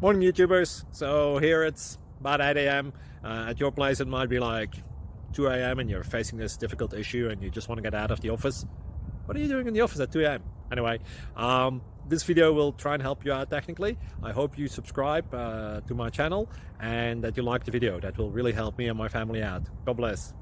Morning YouTubers. So here it's about 8 a.m. At your place it might be like 2 a.m. and you're facing this difficult issue and you just want to get out of the office. What are you doing in the office at 2 a.m.? Anyway, this video will try and help you out technically. I hope you subscribe to my channel and that you like the video. That will really help me and my family out. God bless.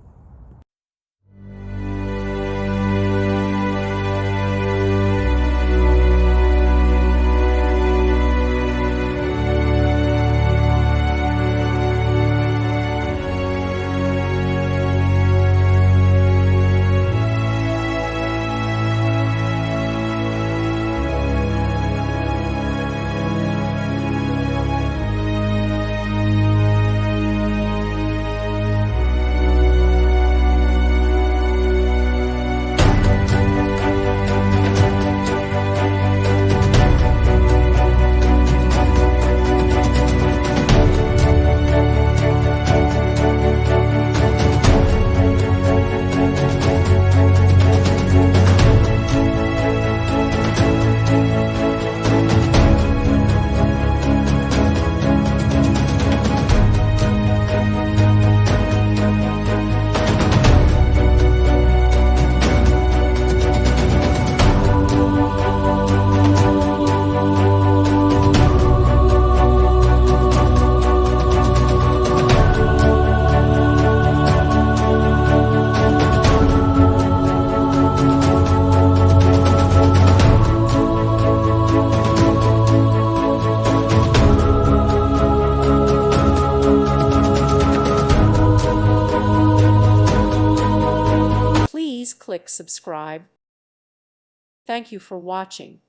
Please click subscribe. Thank you for watching.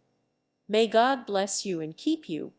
May God bless you and keep you.